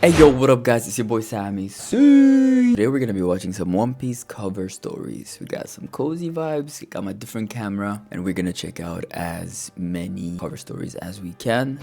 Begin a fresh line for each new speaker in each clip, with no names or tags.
Hey yo, what up guys, it's your boy Sammy. Today we're gonna be watching some One Piece cover stories. We got some cozy vibes, got my different camera, and we're gonna check out as many cover stories as we can.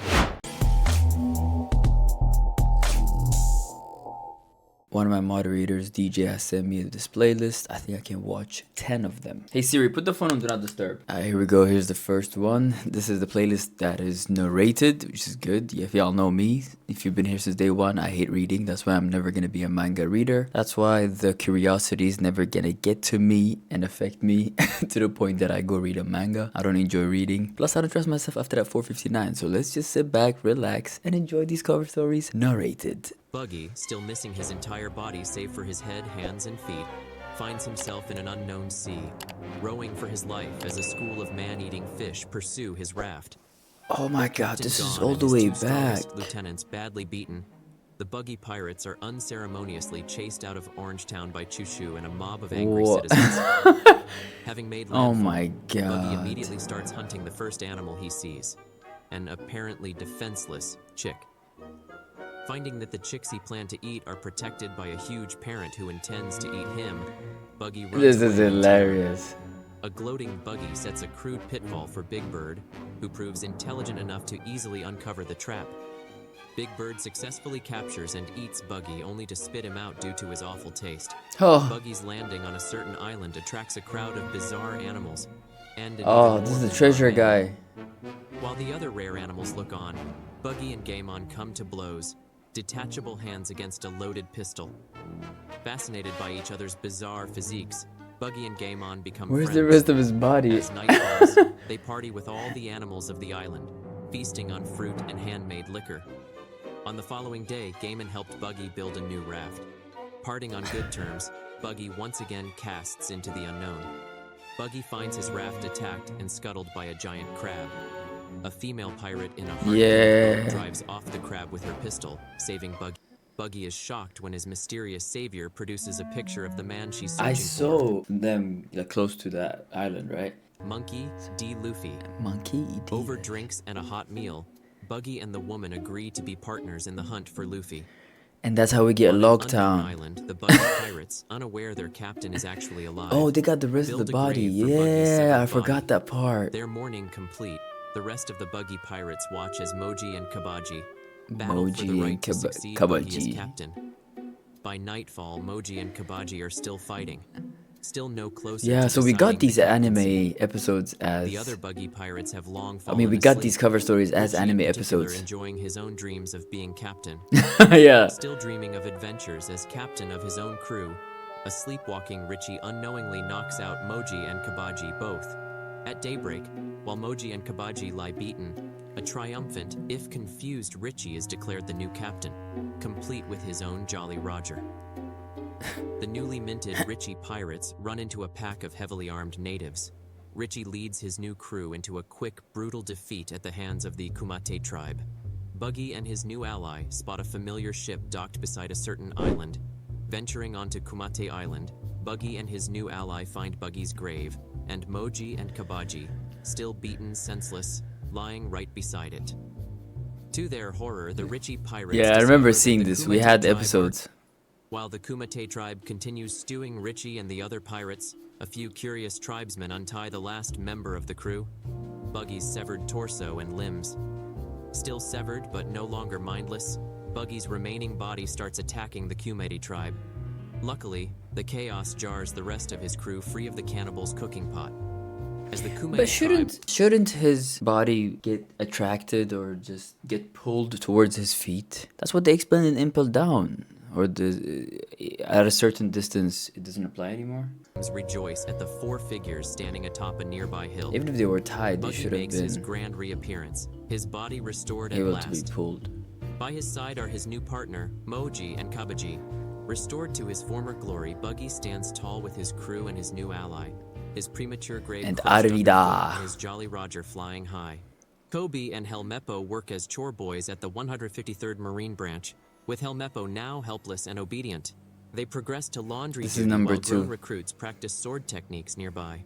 One of my moderators, DJ, has sent me this playlist. I think I can watch 10 of them. Hey Siri, put the phone on Do Not Disturb. Here we go. Here's the first one. This is the playlist that is narrated, which is good. If y'all know me, if you've been here since day one, I hate reading. That's why I'm never gonna be a manga reader. That's why the curiosity is never gonna get to me and affect me to the point that I go read a manga. I don't enjoy reading. Plus, I don't trust myself after that 4:59. So let's just sit back, relax, and enjoy these cover stories narrated.
Buggy, still missing his entire body save for his head, hands, and feet, finds himself in an unknown sea, rowing for his life as a school of man-eating fish pursue his raft.
Oh my god,
Captain
this is
Gon
all
and
the
his
way
two
back.
strongest lieutenants badly beaten. The Buggy pirates are unceremoniously chased out of Orangetown by Choo-Choo and a mob of angry citizens. Having made landfall,
Oh my
Buggy
god.
immediately starts hunting the first animal he sees, an apparently defenseless chick. Finding that the chicks he planned to eat are protected by a huge parent who intends to eat him, Buggy runs
This is
away in terror.
hilarious.
A gloating Buggy sets a crude pitfall for Big Bird, who proves intelligent enough to easily uncover the trap. Big Bird successfully captures and eats Buggy only to spit him out due to his awful taste.
Oh,
Buggy's landing on a certain island attracts a crowd of bizarre animals. And an
oh,
even
this
more
is the
bizarre
treasure
man.
guy.
While the other rare animals look on, Buggy and Gaemon come to blows, detachable hands against a loaded pistol. Fascinated by each other's bizarre physiques, Buggy and Gaemon become
Where's
friends.
the rest of his body?
As night falls, they party with all the animals of the island, feasting on fruit and handmade liquor. On the following day, Gaemon helped Buggy build a new raft. Parting on good terms, Buggy once again casts into the unknown. Buggy finds his raft attacked and scuttled by a giant crab. A female pirate in a hard boat drives off the crab with her pistol, saving Buggy. Buggy is shocked when his mysterious savior produces a picture of the man she's searching
I
for.
saw them close to that island, right?
Monkey D. Luffy.
Monkey.
Over drinks and a hot meal, Buggy and the woman agree to be partners in the hunt for Luffy.
And that's how we get
On an unknown
Lockdown.
island, the Buggy pirates, unaware their captain is actually alive,
Oh, they got the rest of
build
the
a
body.
grave for Buggy's
Yeah,
severed
I forgot
body.
that part.
Their mourning complete, the rest of the Buggy pirates watch as Moji and Kabaji battle for the
Moji
right
and
to succeed Buggy as
Kabaji.
captain. By nightfall, Moji and Kabaji are still fighting, still no closer
Yeah,
to
so we got
deciding the
these
captaincy.
anime episodes as...
The other Buggy pirates have long
I
fallen
mean, we got
asleep.
these cover stories as
Richie in
anime
particular
episodes.
enjoying his own dreams of being captain.
Yeah.
Still dreaming of adventures as captain of his own crew, a sleepwalking Richie unknowingly knocks out Moji and Kabaji both. At daybreak, while Moji and Kabaji lie beaten, a triumphant, if confused Richie is declared the new captain, complete with his own Jolly Roger. The newly minted Richie pirates run into a pack of heavily armed natives. Richie leads his new crew into a quick, brutal defeat at the hands of the Kumite tribe. Buggy and his new ally spot a familiar ship docked beside a certain island. Venturing onto Kumite Island, Buggy and his new ally find Buggy's grave, and Moji and Kabaji, still beaten senseless, lying right beside it. To their horror, the Richie pirates
Yeah, I remember
discover that
seeing
the
this. We
Kumite
had
tribe are-
episodes.
While the Kumite tribe continues stewing Richie and the other pirates, a few curious tribesmen untie the last member of the crew, Buggy's severed torso and limbs. Still severed but no longer mindless, Buggy's remaining body starts attacking the Kumite tribe. Luckily, the chaos jars the rest of his crew free of the cannibals' cooking pot. As the Kumite
But
tribe
shouldn't his body get attracted or just get pulled towards his feet? That's what they explain in Impel Down. Or at a certain distance, it doesn't apply anymore.
rejoice at the four figures standing atop a nearby hill.
Even if they were tied, they
Buggy
should have
makes his
been
grand reappearance, his body restored at
able to be
last.
pulled.
By his side are his new partner, Moji and Kabaji. Restored to his former glory, Buggy stands tall with his crew and his new ally, his premature grave
And
crushed underfoot
Arvida.
and his Jolly Roger flying high. Kobe and Helmeppo work as chore boys at the 153rd Marine Branch, with Helmeppo now helpless and obedient. They progress to laundry
This is
duty
number
while grown
2.
recruits practice sword techniques nearby.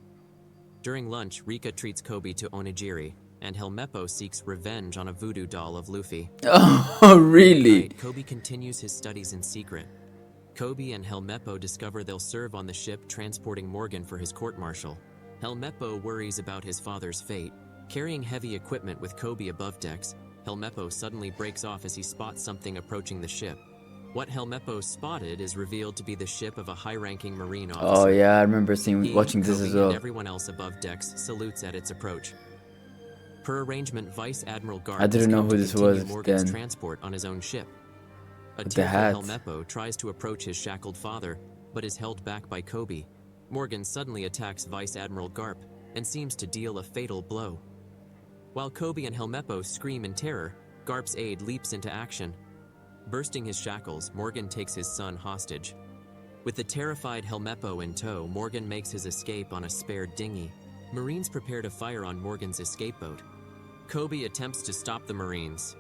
During lunch, Rika treats Kobe to onigiri, and Helmeppo seeks revenge on a voodoo doll of Luffy.
Oh, really?
Right, Kobe continues his studies in secret. Kobe and Helmeppo discover they'll serve on the ship transporting Morgan for his court-martial. Helmeppo worries about his father's fate. Carrying heavy equipment with Kobe above decks, Helmeppo suddenly breaks off as he spots something approaching the ship. What Helmeppo spotted is revealed to be the ship of a high-ranking Marine officer.
Oh yeah, I remember
He,
watching this
Kobe,
as well.
and everyone else above decks salutes at its approach. Per arrangement, Vice Admiral Garp
I didn't know who this was
Morgan's
then.
transport on his own ship. A
With the
tearful
hat.
Helmeppo tries to approach his shackled father, but is held back by Kobe. Morgan suddenly attacks Vice Admiral Garp and seems to deal a fatal blow. While Kobe and Helmeppo scream in terror, Garp's aide leaps into action. Bursting his shackles, Morgan takes his son hostage. With the terrified Helmeppo in tow, Morgan makes his escape on a spare dinghy. Marines prepare to fire on Morgan's escape boat. Kobe attempts to stop the Marines,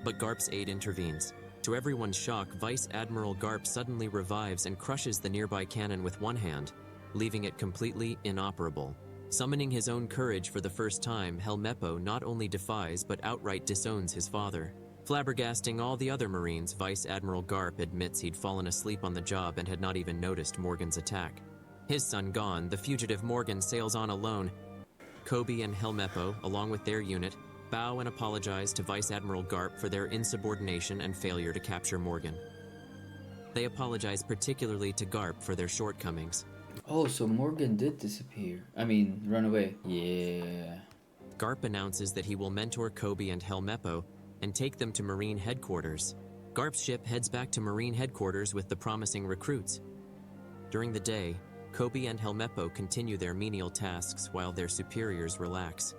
but Garp's aide intervenes. To everyone's shock, Vice Admiral Garp suddenly revives and crushes the nearby cannon with one hand, leaving it completely inoperable. Summoning his own courage for the first time, Helmeppo not only defies but outright disowns his father. Flabbergasting all the other Marines, Vice Admiral Garp admits he'd fallen asleep on the job and had not even noticed Morgan's attack. His son gone, the fugitive Morgan sails on alone. Kobe and Helmeppo, along with their unit, bow and apologize to Vice Admiral Garp for their insubordination and failure to capture Morgan. They apologize particularly to Garp for their shortcomings.
Oh, so Morgan did disappear. I mean, run away. Yeah.
Garp announces that he will mentor Kobe and Helmeppo and take them to Marine headquarters. Garp's ship heads back to Marine headquarters with the promising recruits. During the day, Kobe and Helmeppo continue their menial tasks while their superiors relax.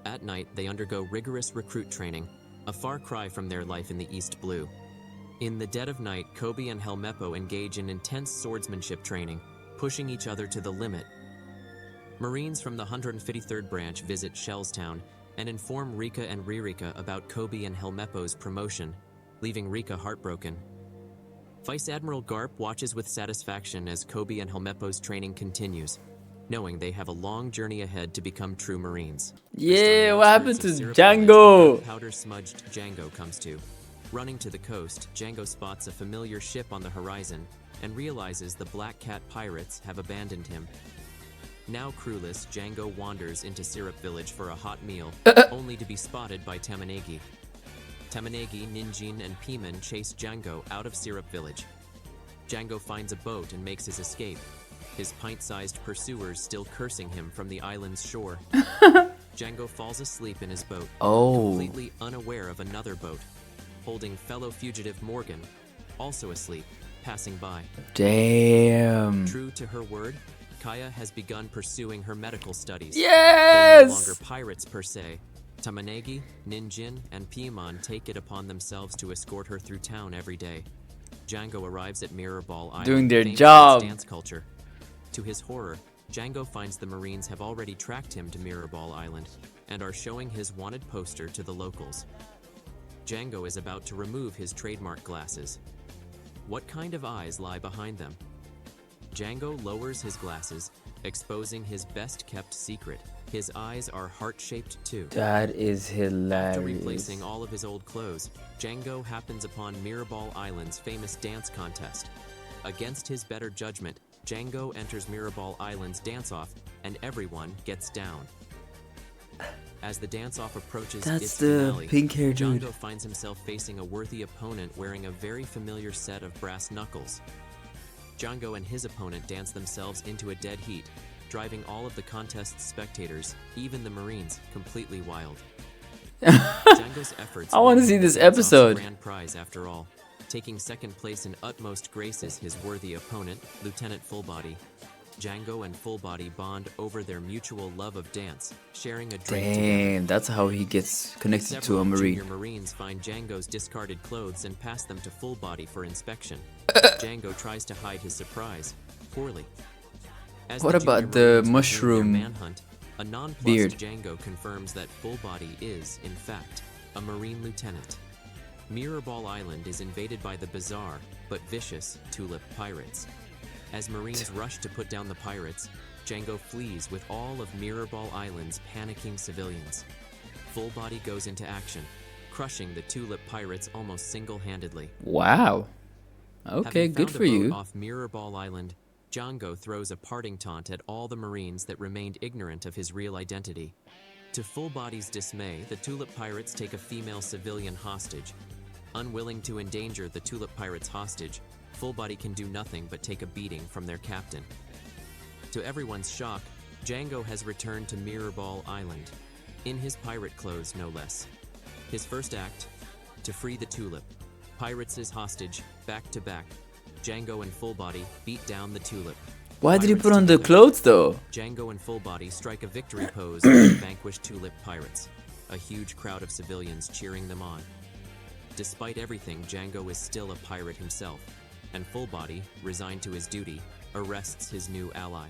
At night, they undergo rigorous recruit training, a far cry from their life in the East Blue. In the dead of night, Kobe and Helmeppo engage in intense swordsmanship training, pushing each other to the limit. Marines from the 153rd Branch visit Shellstown and inform Rika and Ririka about Kobe and Helmeppo's promotion, leaving Rika heartbroken. Vice Admiral Garp watches with satisfaction as Kobe and Helmeppo's training continues, knowing they have a long journey ahead to become true Marines.
Yeah, what happened to
Syrup
Django?
Powder-smudged Django comes to. Running to the coast, Django spots a familiar ship on the horizon and realizes the Black Cat pirates have abandoned him. Now crewless, Django wanders into Syrup Village for a hot meal, only to be spotted by Tamanegi. Tamanegi, Ninjin, and Piman chase Django out of Syrup Village. Django finds a boat and makes his escape, his pint-sized pursuers still cursing him from the island's shore. Django falls asleep in his boat, completely unaware of another boat, holding fellow fugitive Morgan, also asleep, passing by.
Damn.
True to her word, Kaya has begun pursuing her medical studies.
Yes!
Though no longer pirates per se, Tamanegi, Ninjin, and Piman take it upon themselves to escort her through town every day. Django arrives at Mirror Ball Island,
Doing their
famous for
job.
its dance culture. To his horror, Django finds the Marines have already tracked him to Mirror Ball Island and are showing his wanted poster to the locals. Django is about to remove his trademark glasses. What kind of eyes lie behind them? Django lowers his glasses, exposing his best-kept secret. His eyes are heart-shaped too.
That is hilarious.
After replacing all of his old clothes, Django happens upon Mirrorball Island's famous dance contest. Against his better judgment, Django enters Mirrorball Island's dance-off, and everyone gets down. As the dance-off approaches its finale,
pink-haired dude.
Django finds himself facing a worthy opponent wearing a very familiar set of brass knuckles. Django and his opponent dance themselves into a dead heat, driving all of the contest's spectators, even the Marines, completely wild. Django's efforts
I want to see this episode.
Grand prize after all. Taking second place in utmost grace is his worthy opponent, Lieutenant Fullbody. Django and Fullbody bond over their mutual love of dance, sharing a drink together.
Damn, that's how he gets connected to a Marine.
Junior Marines find Django's discarded clothes and pass them to Fullbody for inspection. Django tries to hide his surprise, poorly. As
What
the
about
junior
the
Marines continue their
mushroom
manhunt, a nonplussed
beard?
Django confirms that Fullbody is, in fact, a Marine lieutenant. Mirrorball Island is invaded by the bizarre, but vicious, Tulip Pirates. As Marines rush to put down the pirates, Django flees with all of Mirrorball Island's panicking civilians. Full Body goes into action, crushing the Tulip Pirates almost single-handedly.
Wow. Okay,
Having
good
found
for
a boat
you.
off Mirrorball Island, Django throws a parting taunt at all the Marines that remained ignorant of his real identity. To Full Body's dismay, the Tulip Pirates take a female civilian hostage. Unwilling to endanger the Tulip Pirates hostage, Full Body can do nothing but take a beating from their captain. To everyone's shock, Django has returned to Mirrorball Island, in his pirate clothes no less. His first act, to free the Tulip. Pirates his hostage, back to back. Django and Full Body beat down the Tulip.
Why did he
Pirates
put on the
together.
clothes though?
Django and Full Body strike a victory pose on the vanquished Tulip Pirates, a huge crowd of civilians cheering them on. Despite everything, Django is still a pirate himself, and Full Body, resigned to his duty, arrests his new ally.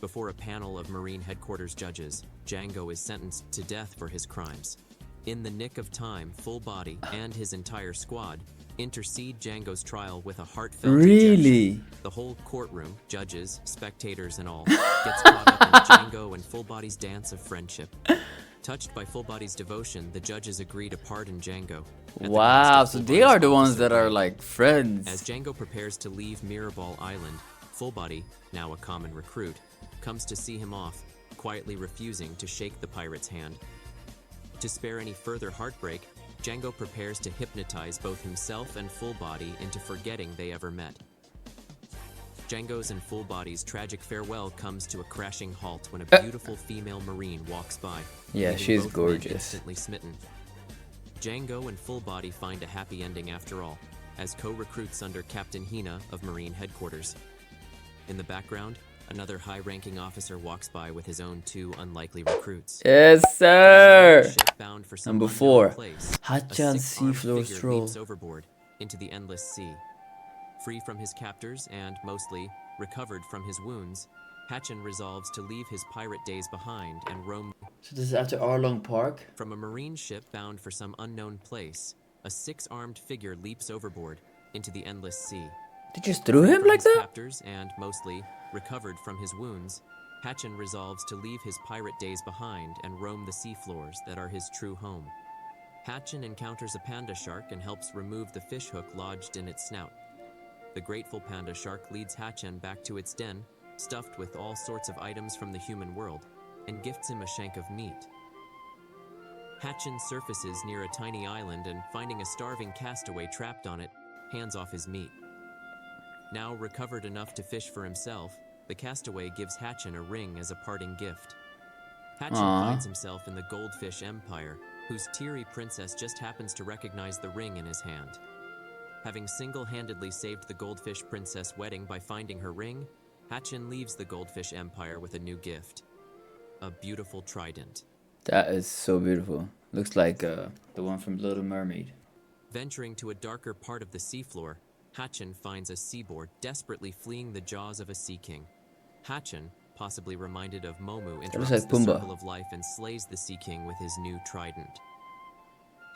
Before a panel of Marine Headquarters judges, Django is sentenced to death for his crimes. In the nick of time, Full Body and his entire squad intercede Django's trial with a heartfelt ejection.
Really?
The whole courtroom, judges, spectators, and all, gets caught up in Django and Full Body's dance of friendship. Touched by Full Body's devotion, the judges agree to pardon Django. at the
Wow,
cost of
so
Full
they
Body's
are the ones
officer
that are
rank.
like friends.
As Django prepares to leave Mirrorball Island, Full Body, now a common recruit, comes to see him off, quietly refusing to shake the pirate's hand. To spare any further heartbreak, Django prepares to hypnotize both himself and Full Body into forgetting they ever met. Django's and Full Body's tragic farewell comes to a crashing halt when a beautiful female Marine walks by.
Yeah,
leaving
she's
both men
gorgeous.
instantly smitten. Django and Full Body find a happy ending after all, as co-recruits under Captain Hina of Marine Headquarters. In the background, another high-ranking officer walks by with his own two unlikely recruits.
Yes, sir.
Ship bound for some
Number
unknown
4.
place, a
Hachan
six-armed
Seafloor
figure
Stroll.
leaps overboard into the endless sea. Free from his captors and, mostly, recovered from his wounds, Hachan resolves to leave his pirate days behind and roam.
So this is after Arlong Park?
From a marine ship bound for some unknown place, a six-armed figure leaps overboard into the endless sea.
They just threw
Free
him
from
like
his
that?
captors and, mostly, recovered from his wounds, Hachan resolves to leave his pirate days behind and roam the seafloors that are his true home. Hachan encounters a panda shark and helps remove the fishhook lodged in its snout. The grateful panda shark leads Hachan back to its den, stuffed with all sorts of items from the human world, and gifts him a shank of meat. Hachan surfaces near a tiny island and, finding a starving castaway trapped on it, hands off his meat. Now recovered enough to fish for himself, the castaway gives Hachan a ring as a parting gift. Hachan
Aw.
finds himself in the Goldfish Empire, whose teary princess just happens to recognize the ring in his hand. Having single-handedly saved the Goldfish Princess wedding by finding her ring, Hachan leaves the Goldfish Empire with a new gift. A beautiful trident.
That is so beautiful. Looks like the one from Little Mermaid.
Venturing to a darker part of the seafloor, Hachan finds a seaboard desperately fleeing the jaws of a sea king. Hachan, possibly reminded of Momu, interrupts
like
the
Pumbaa.
circle of life and slays the sea king with his new trident.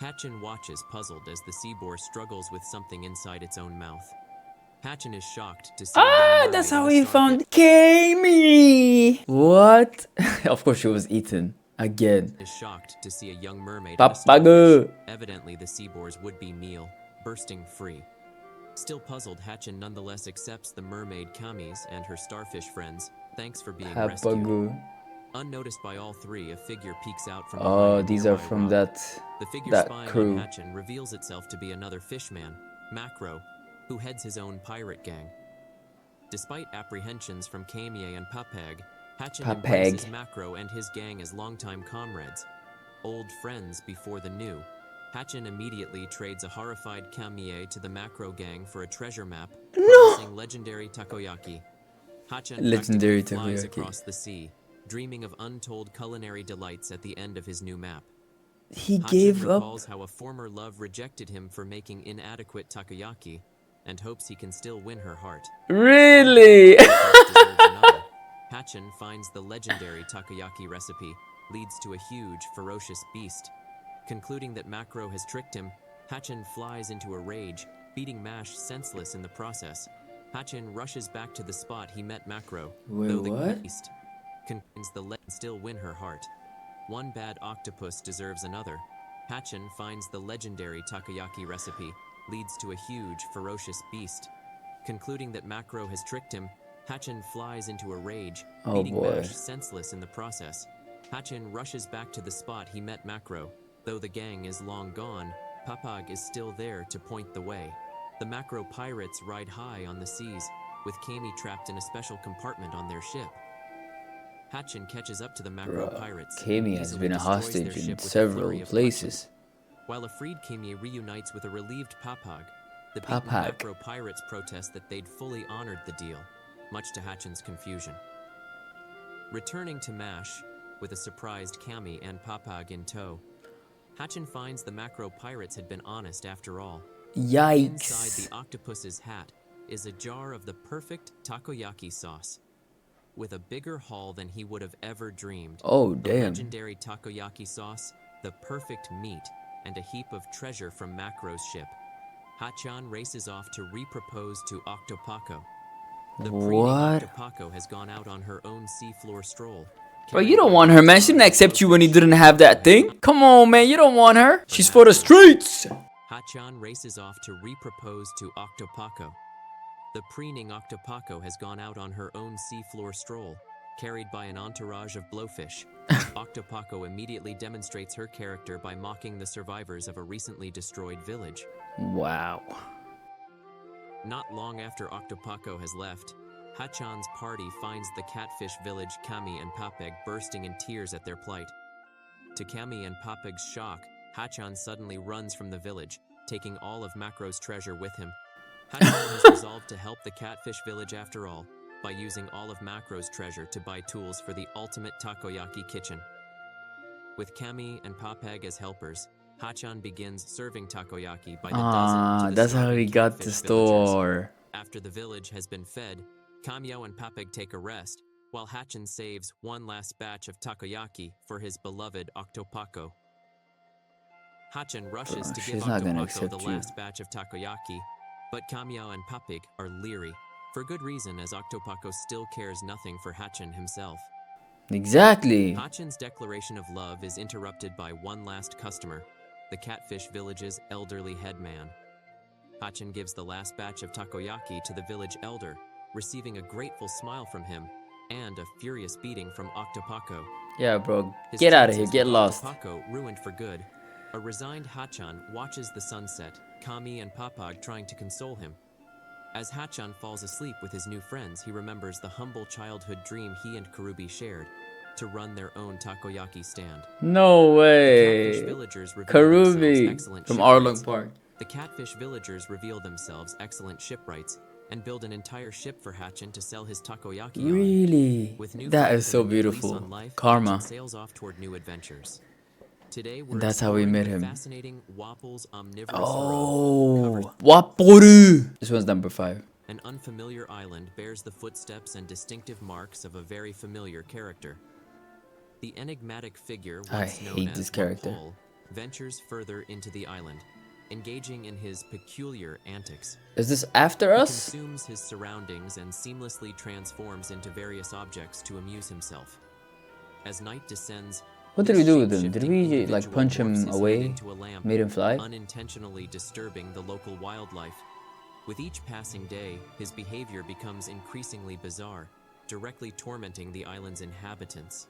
Hachan watches, puzzled, as the seaboar struggles with something inside its own mouth. Hachan is shocked to see a young mermaid
That's
in
how
a
he
starfish.
found Kami. What? Of course she was eaten. Again.
Is shocked to see a young mermaid in a
Papago.
starfish, evidently the seaboar's would-be meal, bursting free. Still puzzled, Hachan nonetheless accepts the mermaid Kami's and her starfish friends. Thanks for being rescued.
Papago.
Unnoticed by all three, a figure peeks out from
Oh,
behind a
these are
nearby
from
rock.
that
The figure
that
spying
crew.
on Hachan reveals itself to be another fishman, Macro, who heads his own pirate gang. Despite apprehensions from Kamie and Papag, Hachan embraces Macro and his gang as longtime comrades. Old friends before the new, Hachan immediately trades a horrified Kamie to the Macro gang for a treasure map promising legendary takoyaki. Hachan
Legendary
practically flies
takoyaki.
across the sea, dreaming of untold culinary delights at the end of his new map.
He
Hachan
gave up.
recalls how a former love rejected him for making inadequate takoyaki, and hopes he can still win her heart.
Really?
Deserves another. Hachan finds the legendary takoyaki recipe leads to a huge, ferocious beast. Concluding that Macro has tricked him, Hachan flies into a rage, beating Mash senseless in the process. Hachin rushes back to the spot he met Macro,
Wait,
though the
what?
beast convinces the legend still win her heart. One bad octopus deserves another. Hachin finds the legendary takoyaki recipe, leads to a huge, ferocious beast. Concluding that Macro has tricked him, Hachin flies into a rage,
Oh
beating
boy.
Mash senseless in the process. Hachin rushes back to the spot he met Macro. Though the gang is long gone, Papag is still there to point the way. The Macro pirates ride high on the seas, with Kami trapped in a special compartment on their ship. Hachin catches up to the Macro pirates.
Kami
and
has
easily
been a
destroys their
hostage in
ship with a
several
flurry of
places.
punches. While a freed Kami reunites with a relieved Papag, the beaten
Papag.
Macro pirates protest that they'd fully honored the deal, much to Hachin's confusion. Returning to Mash, with a surprised Kami and Papag in tow, Hachin finds the Macro pirates had been honest after all. Inside
Yikes.
the octopus's hat is a jar of the perfect takoyaki sauce, with a bigger haul than he would have ever dreamed.
Oh,
The
damn.
legendary takoyaki sauce, the perfect meat, and a heap of treasure from Macro's ship. Hachan races off to re-propose to Octopaco. The preening
What?
Octopaco has gone out on her own seafloor stroll.
Bro, you don't want her, man. She didn't accept you when you didn't have that thing. Come on, man. You don't want her. She's for the streets.
Hachan races off to re-propose to Octopaco. The preening Octopaco has gone out on her own seafloor stroll, carried by an entourage of blowfish. Octopaco immediately demonstrates her character by mocking the survivors of a recently destroyed village.
Wow.
Not long after Octopaco has left, Hachan's party finds the catfish village Kami and Papeg bursting in tears at their plight. To Kami and Papeg's shock, Hachan suddenly runs from the village, taking all of Macro's treasure with him. Hachan has resolved to help the catfish village after all, by using all of Macro's treasure to buy tools for the ultimate takoyaki kitchen. With Kami and Papeg as helpers, Hachan begins serving takoyaki by the dozen to the
That's how
starving
he got the
catfish villagers.
store.
After the village has been fed, Kamio and Papeg take a rest, while Hachan saves one last batch of takoyaki for his beloved Octopaco. Hachan rushes to give
she's not gonna
Octopaco
accept
the
you.
last batch of takoyaki, but Kamio and Papeg are leery, for good reason as Octopaco still cares nothing for Hachan himself.
Exactly.
Hachan's declaration of love is interrupted by one last customer, the catfish village's elderly headman. Hachan gives the last batch of takoyaki to the village elder, receiving a grateful smile from him and a furious beating from Octopaco.
Yeah, bro.
His
Get out of here.
chances
Get
with
lost.
Octopaco ruined for good. A resigned Hachan watches the sunset, Kami and Papag trying to console him. As Hachan falls asleep with his new friends, he remembers the humble childhood dream he and Karubi shared, to run their own takoyaki stand.
No
The
way.
catfish villagers reveal themselves
Karubi
excellent
from
shipwrights.
Arlong Park.
The catfish villagers reveal themselves excellent shipwrights and build an entire ship for Hachan to sell his takoyaki on.
Really?
With new
That
friends
is so
and a new lease
beautiful.
on life,
Karma.
Hachan sails off toward new adventures. Today we're
And that's how we
exploring
met
the
him.
fascinating Wapple's omnivorous
Oh. Waporu. This one's number 5.
An unfamiliar island bears the footsteps and distinctive marks of a very familiar character. The enigmatic figure,
I
once known
hate
as
this character.
Wapol, ventures further into the island, engaging in his peculiar antics.
Is this after
He
us?
consumes his surroundings and seamlessly transforms into various objects to amuse himself. As night descends,
What did
this
we do with him? Did
shape-shifting
we
individual
like punch him
morphs his head
away?
into a lamp,
Made him fly?
unintentionally disturbing the local wildlife. With each passing day, his behavior becomes increasingly bizarre, directly tormenting the island's inhabitants.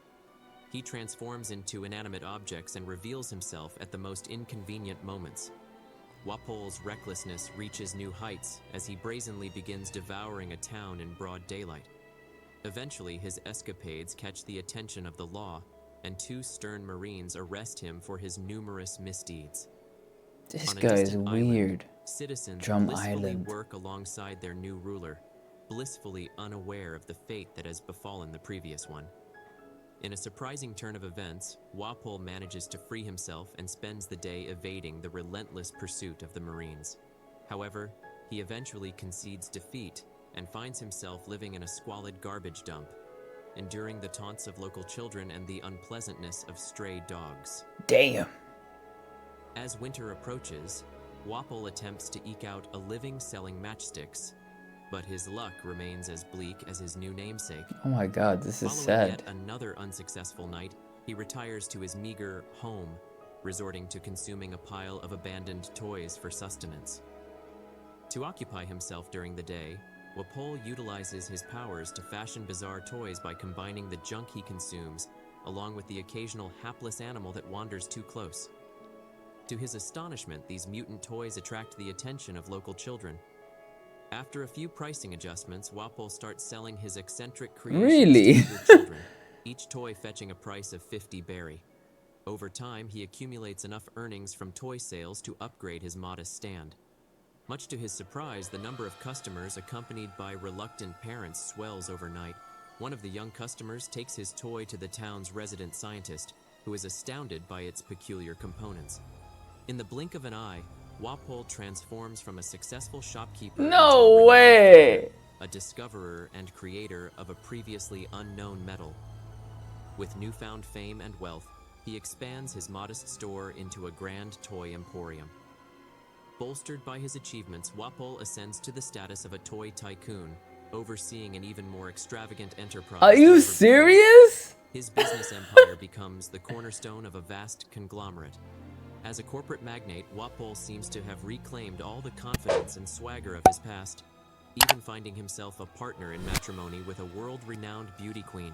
He transforms into inanimate objects and reveals himself at the most inconvenient moments. Wapol's recklessness reaches new heights as he brazenly begins devouring a town in broad daylight. Eventually, his escapades catch the attention of the law, and 2 stern Marines arrest him for his numerous misdeeds.
This
On a
guy is
distant island,
weird.
Citizens
Drum
blissfully
Island.
work alongside their new ruler, blissfully unaware of the fate that has befallen the previous one. In a surprising turn of events, Wapol manages to free himself and spends the day evading the relentless pursuit of the Marines. However, he eventually concedes defeat and finds himself living in a squalid garbage dump, enduring the taunts of local children and the unpleasantness of stray dogs.
Damn.
As winter approaches, Wapol attempts to eke out a living selling matchsticks. but his luck remains as bleak as his new namesake.
Oh my god, this is
Following
sad.
yet another unsuccessful night, he retires to his meager home, resorting to consuming a pile of abandoned toys for sustenance. To occupy himself during the day, Wapol utilizes his powers to fashion bizarre toys by combining the junk he consumes, along with the occasional hapless animal that wanders too close. To his astonishment, these mutant toys attract the attention of local children. After a few pricing adjustments, Wapol starts selling his eccentric creations
Really?
to eager children, each toy fetching a price of 50 berry. Over time, he accumulates enough earnings from toy sales to upgrade his modest stand. Much to his surprise, the number of customers accompanied by reluctant parents swells overnight. One of the young customers takes his toy to the town's resident scientist, who is astounded by its peculiar components. In the blink of an eye, Wapol transforms from a successful shopkeeper
No
into a
way!
a discoverer and creator of a previously unknown metal. With newfound fame and wealth, he expands his modest store into a grand toy emporium. Bolstered by his achievements, Wapol ascends to the status of a toy tycoon, overseeing an even more extravagant enterprise.
Are
than
you
ever before.
serious?
His business empire becomes the cornerstone of a vast conglomerate. As a corporate magnate, Wapol seems to have reclaimed all the confidence and swagger of his past, even finding himself a partner in matrimony with a world-renowned beauty queen.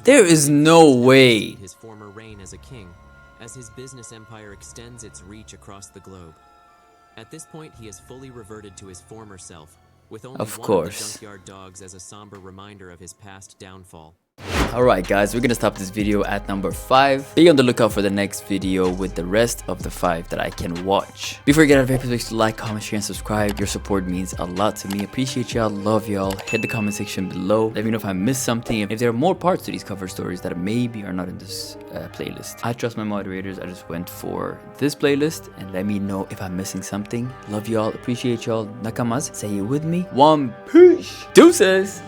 There is no way.
His former reign as a king, as his business empire extends its reach across the globe. At this point, he has fully reverted to his former self, with only
Of
one
course.
of the junkyard dogs as a somber reminder of his past downfall.
Alright guys, we're gonna stop this video at number 5. Be on the lookout for the next video with the rest of the 5 that I can watch. Before you get out of here, please make sure to like, comment, share, and subscribe. Your support means a lot to me. Appreciate y'all, love y'all. Hit the comment section below. Let me know if I missed something, if there are more parts to these cover stories that maybe are not in this playlist. I trust my moderators. I just went for this playlist, and let me know if I'm missing something. Love y'all, appreciate y'all. Nakamas, say it with me. One Piece. Deuces!